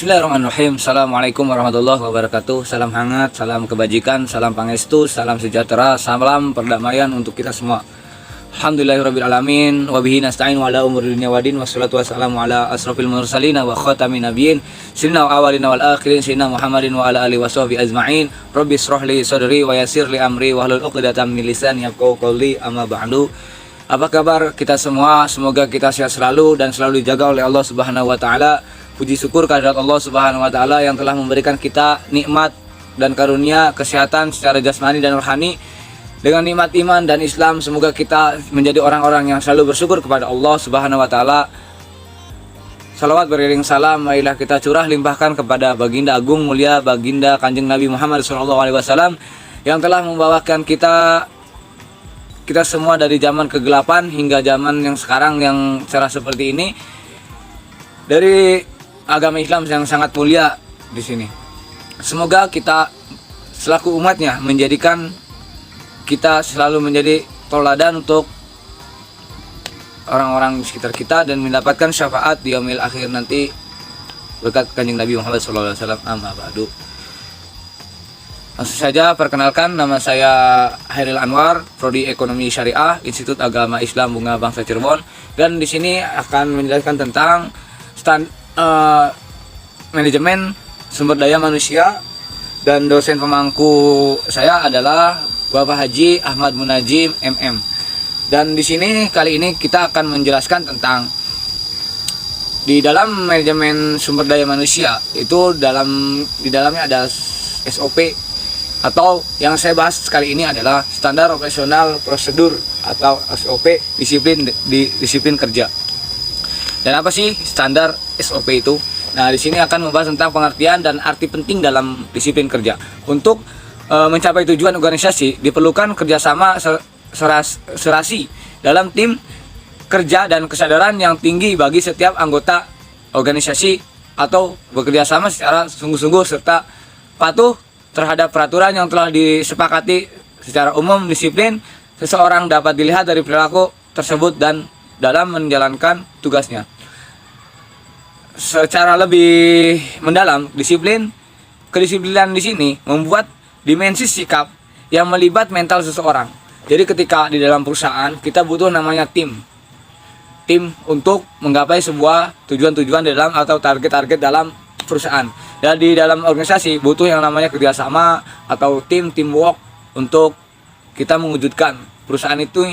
Bismillahirrahmanirrahim. Assalamualaikum warahmatullahi wabarakatuh. Salam hangat, salam kebajikan, salam pangestu, salam sejahtera, salam perdamaian untuk kita semua. Alhamdulillahirrabbilalamin. Wabihi nasta'in wa ala umuri dunia wadin. Wassalatu wassalamu ala asrafil mursalin wa khatamin nabiyyin. Sayyidina awalina wal akhirin. Sayyidina Muhammadin wa ala alihi wa sahbihi ajma'in. Rabbi israhli sadri wa yassirli amri wa hlul 'uqdatam min lisani yafqahu qawli. Amma ba'du. Apa kabar kita semua? Semoga kita sehat selalu dan selalu dijaga oleh Allah Subhanahu wa taala. Puji syukur kehadirat Allah Subhanahu wa taala yang telah memberikan kita nikmat dan karunia kesehatan secara jasmani dan rohani. Dengan nikmat iman dan Islam, semoga kita menjadi orang-orang yang selalu bersyukur kepada Allah Subhanahu wa taala. Salawat beriring salam marilah kita curah limpahkan kepada baginda agung mulia baginda Kanjeng Nabi Muhammad SAW yang telah membawakan kita semua dari zaman kegelapan hingga zaman yang sekarang yang cerah seperti ini, dari agama Islam yang sangat mulia di sini. Semoga kita selaku umatnya menjadikan kita selalu menjadi toladan untuk orang-orang di sekitar kita dan mendapatkan syafaat di yaumil akhir nanti berkat Kanjeng Nabi Muhammad SAW. Amma ba'du. Langsung saja perkenalkan, nama saya Hairil Anwar, Prodi Ekonomi Syariah, Institut Agama Islam Bunga Bangsa Cirebon, dan di sini akan menjelaskan tentang manajemen sumber daya manusia, dan dosen pemangku saya adalah Bapak Haji Ahmad Munajim MM. Dan di sini kali ini kita akan menjelaskan tentang di dalam manajemen sumber daya manusia itu di dalamnya ada SOP, atau yang saya bahas kali ini adalah standar operasional prosedur atau SOP disiplin kerja. Dan apa sih standar SOP itu? Nah, di sini akan membahas tentang pengertian dan arti penting dalam disiplin kerja. Untuk mencapai tujuan organisasi diperlukan kerjasama serasi dalam tim kerja dan kesadaran yang tinggi bagi setiap anggota organisasi, atau bekerja sama secara sungguh-sungguh serta patuh terhadap peraturan yang telah disepakati. Secara umum, disiplin seseorang dapat dilihat dari perilaku tersebut dan dalam menjalankan tugasnya. Secara lebih mendalam, kedisiplinan di sini membuat dimensi sikap yang melibat mental seseorang. Jadi ketika di dalam perusahaan kita butuh namanya tim untuk menggapai sebuah tujuan-tujuan dalam atau target-target dalam perusahaan. Dan di dalam organisasi butuh yang namanya kerjasama atau teamwork untuk kita mewujudkan perusahaan itu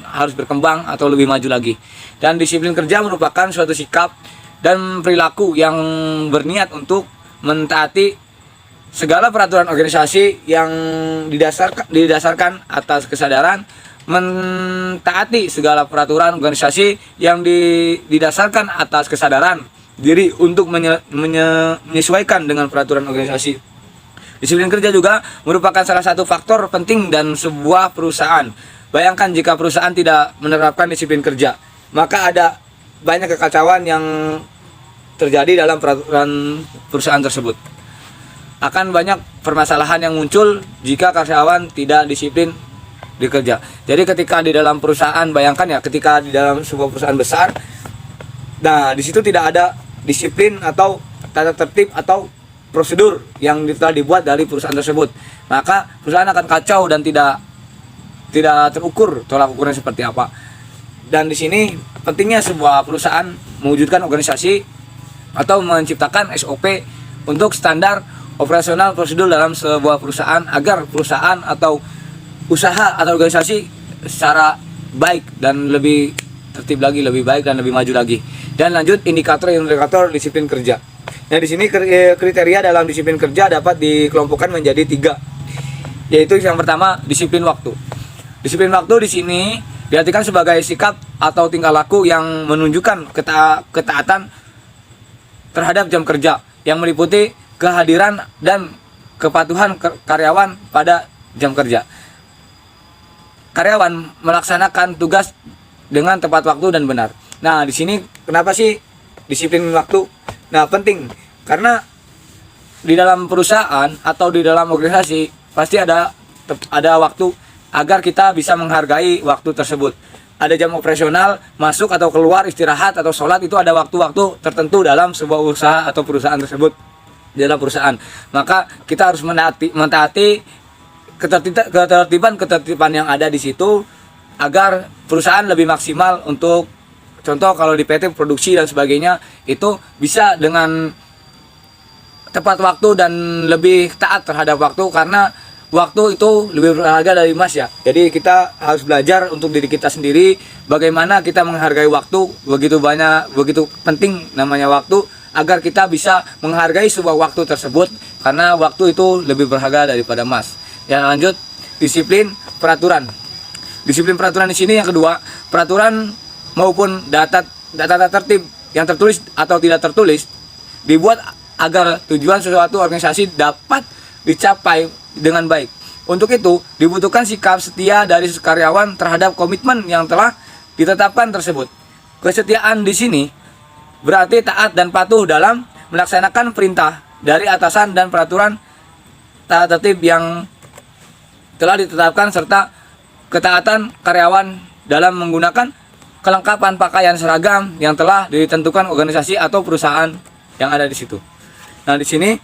harus berkembang atau lebih maju lagi. Dan disiplin kerja merupakan suatu sikap dan perilaku yang berniat untuk mentaati segala peraturan organisasi yang didasarkan atas kesadaran, mentaati segala peraturan organisasi yang didasarkan atas kesadaran diri untuk menyesuaikan dengan peraturan organisasi. Disiplin kerja juga merupakan salah satu faktor penting dan sebuah perusahaan. Bayangkan jika perusahaan tidak menerapkan disiplin kerja, maka ada banyak kekacauan yang terjadi dalam peraturan perusahaan tersebut. Akan banyak permasalahan yang muncul jika karyawan tidak disiplin di kerja. Jadi ketika di dalam perusahaan, bayangkan ya, ketika di dalam sebuah perusahaan besar, nah di situ tidak ada disiplin atau tata tertib atau prosedur yang telah dibuat dari perusahaan tersebut, maka perusahaan akan kacau dan tidak terukur tolak ukurnya seperti apa. Dan di sini pentingnya sebuah perusahaan mewujudkan organisasi atau menciptakan SOP untuk standar operasional prosedur dalam sebuah perusahaan, agar perusahaan atau usaha atau organisasi secara baik dan lebih tertib lagi, lebih baik dan lebih maju lagi. Dan lanjut, indikator disiplin kerja. Nah, di sini kriteria dalam disiplin kerja dapat dikelompokkan menjadi 3, yaitu yang pertama disiplin waktu. Disiplin waktu di sini diartikan sebagai sikap atau tingkah laku yang menunjukkan ketaatan terhadap jam kerja yang meliputi kehadiran dan kepatuhan karyawan pada jam kerja. Karyawan melaksanakan tugas dengan tepat waktu dan benar. Nah, di sini kenapa sih disiplin waktu? Nah, penting karena di dalam perusahaan atau di dalam organisasi pasti ada waktu agar kita bisa menghargai waktu tersebut. ada jam operasional, masuk atau keluar, istirahat atau sholat, itu ada waktu-waktu tertentu dalam sebuah usaha atau perusahaan tersebut, dalam perusahaan. Maka kita harus mentaati ketertiban yang ada di situ agar perusahaan lebih maksimal. Untuk contoh, kalau di PT produksi dan sebagainya itu bisa dengan tepat waktu dan lebih taat terhadap waktu, karena waktu itu lebih berharga dari emas ya. Jadi kita harus belajar untuk diri kita sendiri bagaimana kita menghargai waktu. Begitu banyak, begitu penting namanya waktu, agar kita bisa menghargai sebuah waktu tersebut, karena waktu itu lebih berharga daripada emas. Yang lanjut, disiplin peraturan. Disiplin peraturan di sini yang kedua, peraturan maupun data tertib yang tertulis atau tidak tertulis dibuat agar tujuan sesuatu organisasi dapat dicapai dengan baik. Untuk itu dibutuhkan sikap setia dari karyawan terhadap komitmen yang telah ditetapkan tersebut. Kesetiaan di sini berarti taat dan patuh dalam melaksanakan perintah dari atasan dan peraturan tata tertib yang telah ditetapkan, serta ketaatan karyawan dalam menggunakan kelengkapan pakaian seragam yang telah ditentukan organisasi atau perusahaan yang ada di situ. Nah, di sini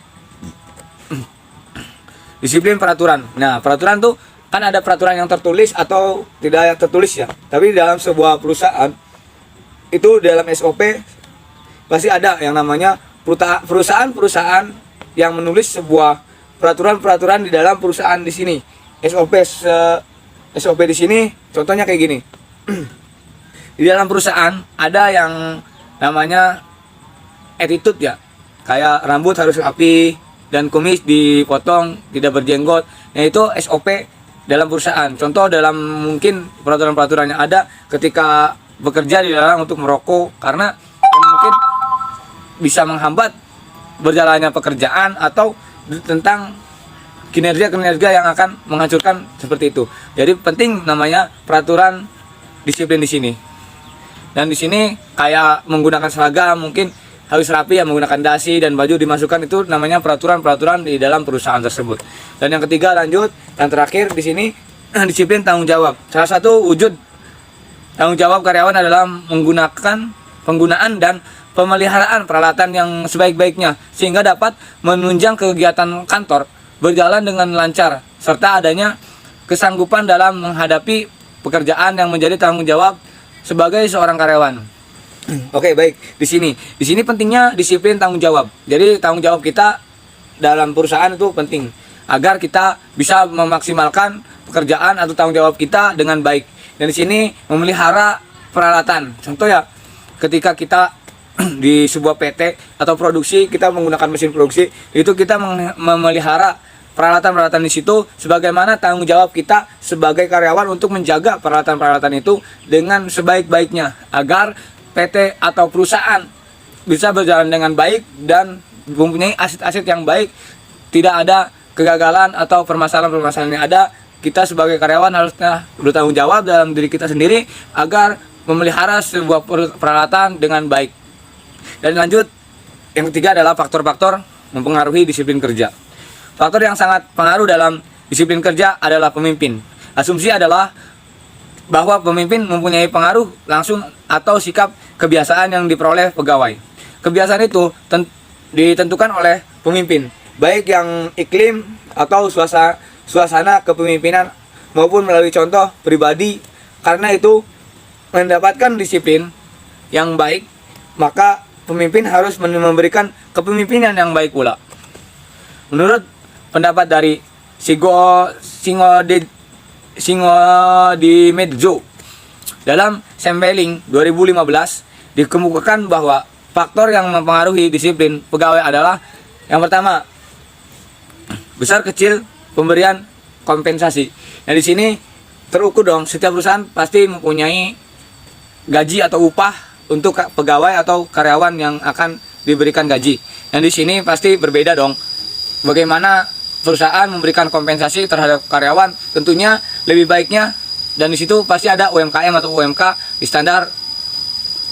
disiplin peraturan. Nah, peraturan tuh kan ada peraturan yang tertulis atau tidak tertulis ya. Tapi dalam sebuah perusahaan itu dalam SOP pasti ada yang namanya perusahaan-perusahaan yang menulis sebuah peraturan-peraturan di dalam perusahaan di sini. SOP di sini contohnya kayak gini. Di dalam perusahaan ada yang namanya attitude ya. Kayak rambut harus rapi dan kumis dipotong, tidak berjenggot. Nah, itu SOP dalam perusahaan. Contoh dalam mungkin peraturan-peraturan yang ada ketika bekerja di dalam untuk merokok, karena mungkin bisa menghambat berjalannya pekerjaan atau tentang kinerja yang akan menghancurkan seperti itu. Jadi penting namanya peraturan disiplin di sini. Dan di sini kayak menggunakan seragam, mungkin harus rapi ya, menggunakan dasi dan baju dimasukkan, itu namanya peraturan-peraturan di dalam perusahaan tersebut. Dan yang ketiga, lanjut, yang terakhir di sini disiplin tanggung jawab. Salah satu wujud tanggung jawab karyawan adalah penggunaan dan pemeliharaan peralatan yang sebaik-baiknya sehingga dapat menunjang kegiatan kantor berjalan dengan lancar, serta adanya kesanggupan dalam menghadapi pekerjaan yang menjadi tanggung jawab sebagai seorang karyawan. Oke, baik. Di sini pentingnya disiplin tanggung jawab. Jadi tanggung jawab kita dalam perusahaan itu penting agar kita bisa memaksimalkan pekerjaan atau tanggung jawab kita dengan baik. Dan di sini memelihara peralatan. Contoh ya, ketika kita di sebuah PT atau produksi, kita menggunakan mesin produksi, itu kita memelihara peralatan-peralatan di situ sebagaimana tanggung jawab kita sebagai karyawan untuk menjaga peralatan-peralatan itu dengan sebaik-baiknya agar PT atau perusahaan bisa berjalan dengan baik dan mempunyai aset-aset yang baik, tidak ada kegagalan atau permasalahan-permasalahan yang ada. Kita sebagai karyawan harusnya bertanggung jawab dalam diri kita sendiri agar memelihara sebuah peralatan dengan baik. Dan lanjut, yang ketiga adalah faktor-faktor mempengaruhi disiplin kerja. Faktor yang sangat pengaruh dalam disiplin kerja adalah pemimpin. Asumsi adalah bahwa pemimpin mempunyai pengaruh langsung atau sikap kebiasaan yang diperoleh pegawai. Kebiasaan itu ditentukan oleh pemimpin, baik yang iklim atau suasana kepemimpinan maupun melalui contoh pribadi. Karena itu, mendapatkan disiplin yang baik, maka pemimpin harus memberikan kepemimpinan yang baik pula. Menurut pendapat dari Singo di Medjo dalam sampling 2015 dikemukakan bahwa faktor yang mempengaruhi disiplin pegawai adalah yang pertama, besar kecil pemberian kompensasi. Nah, di sini terukur dong, setiap perusahaan pasti mempunyai gaji atau upah untuk pegawai atau karyawan yang akan diberikan gaji. Dan di sini pasti berbeda dong. Bagaimana perusahaan memberikan kompensasi terhadap karyawan, tentunya lebih baiknya, dan di situ pasti ada UMKM atau UMK di standar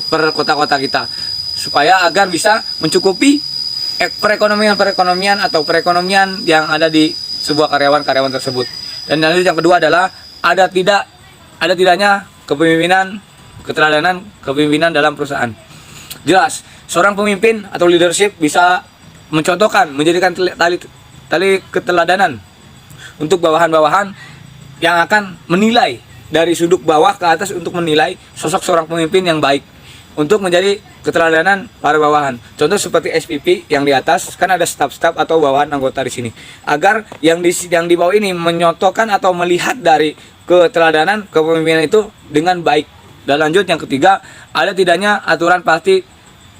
per kota-kota kita, supaya agar bisa mencukupi perekonomian atau perekonomian yang ada di sebuah karyawan tersebut. Dan lanjut, yang kedua adalah ada tidaknya kepemimpinan, keteladanan kepemimpinan dalam perusahaan. Jelas, seorang pemimpin atau leadership bisa mencontohkan, menjadikan tali keteladanan untuk bawahan-bawahan yang akan menilai dari sudut bawah ke atas untuk menilai sosok seorang pemimpin yang baik untuk menjadi keteladanan para bawahan. Contoh seperti SPP yang di atas kan ada staf-staf atau bawahan anggota di sini. Agar yang di bawah ini menyontohkan atau melihat dari keteladanan kepemimpinan itu dengan baik. Dan lanjut yang ketiga, ada tidaknya aturan pasti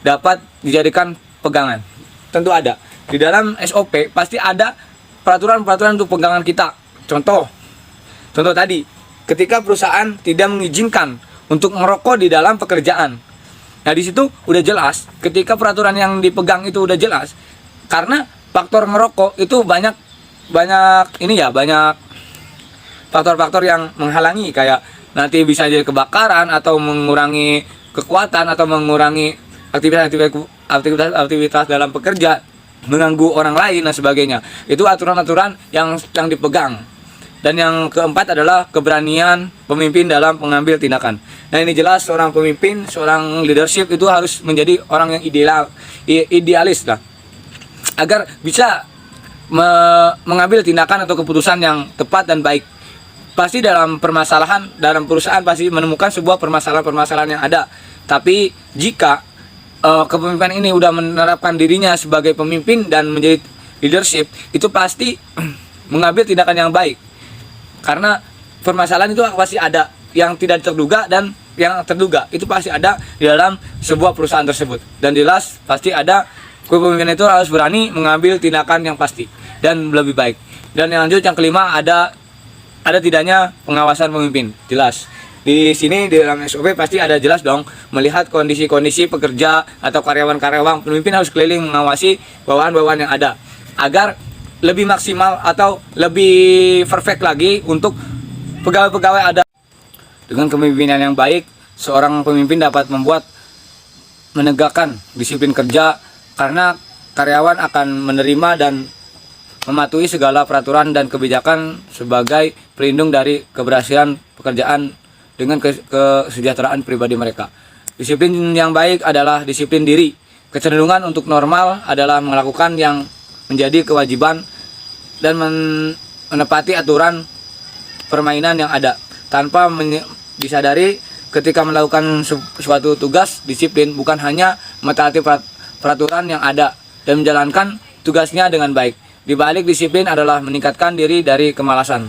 dapat dijadikan pegangan. Tentu ada. Di dalam SOP pasti ada peraturan-peraturan untuk pegangan kita. Contoh tadi, ketika perusahaan tidak mengizinkan untuk merokok di dalam pekerjaan. Nah, di situ udah jelas, ketika peraturan yang dipegang itu udah jelas, karena faktor merokok itu banyak faktor-faktor yang menghalangi, kayak nanti bisa jadi kebakaran atau mengurangi kekuatan atau mengurangi aktivitas dalam pekerja, mengganggu orang lain dan sebagainya. Itu aturan-aturan yang dipegang. Dan yang keempat adalah keberanian pemimpin dalam mengambil tindakan. Nah, ini jelas seorang pemimpin, seorang leadership itu harus menjadi orang yang idealis lah, agar bisa mengambil tindakan atau keputusan yang tepat dan baik. Pasti dalam perusahaan pasti menemukan sebuah permasalahan yang ada. Tapi jika kepemimpinan ini udah menerapkan dirinya sebagai pemimpin dan menjadi leadership, itu pasti mengambil tindakan yang baik. Karena permasalahan itu pasti ada, yang tidak terduga dan yang terduga itu pasti ada di dalam sebuah perusahaan tersebut. Dan jelas pasti ada, kepemimpinan itu harus berani mengambil tindakan yang pasti dan lebih baik. Dan yang lanjut yang kelima, ada tidaknya pengawasan pemimpin. Jelas di sini di dalam SOP pasti ada jelas dong, melihat kondisi-kondisi pekerja atau karyawan-karyawan. Pemimpin harus keliling mengawasi bawahan-bawahan yang ada agar lebih maksimal atau lebih perfect lagi untuk pegawai-pegawai ada. Dengan kepemimpinan yang baik, seorang pemimpin dapat menegakkan disiplin kerja, karena karyawan akan menerima dan mematuhi segala peraturan dan kebijakan sebagai pelindung dari keberhasilan pekerjaan dengan kesejahteraan pribadi mereka. Disiplin yang baik adalah disiplin diri. Kecenderungan untuk normal adalah melakukan yang menjadi kewajiban dan menepati aturan permainan yang ada tanpa disadari. Ketika melakukan suatu tugas, disiplin bukan hanya mentaati peraturan yang ada dan menjalankan tugasnya dengan baik. Di balik disiplin adalah meningkatkan diri dari kemalasan.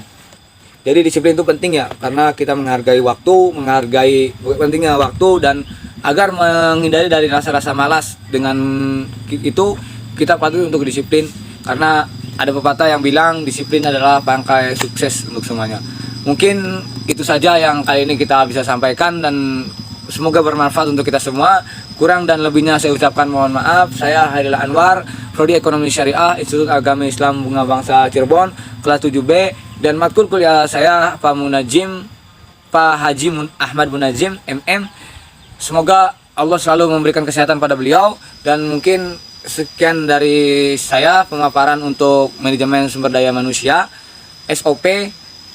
Jadi disiplin itu penting ya, karena kita menghargai pentingnya waktu, dan agar menghindari dari rasa-rasa malas. Dengan itu kita patut untuk disiplin, karena ada pepatah yang bilang disiplin adalah pangkai sukses untuk semuanya. Mungkin itu saja yang kali ini kita bisa sampaikan, dan semoga bermanfaat untuk kita semua. Kurang dan lebihnya saya ucapkan mohon maaf. Saya Hairil Anwar, Prodi Ekonomi Syariah, Institut Agama Islam Bunga Bangsa Cirebon, kelas 7B, dan matkul kuliah saya Pak Haji Ahmad Munajim MM. Semoga Allah selalu memberikan kesehatan pada beliau. Dan mungkin sekian dari saya pemaparan untuk manajemen sumber daya manusia, SOP,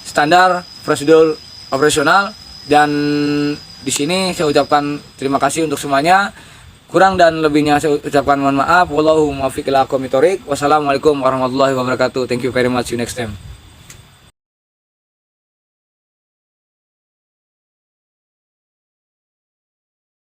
standar prosedur operasional. Dan di sini saya ucapkan terima kasih untuk semuanya. Kurang dan lebihnya saya ucapkan mohon maaf. Wallahu muwaffiq ila aqwamit thoriq. Wassalamualaikum warahmatullahi wabarakatuh. Thank you very much. See you next time.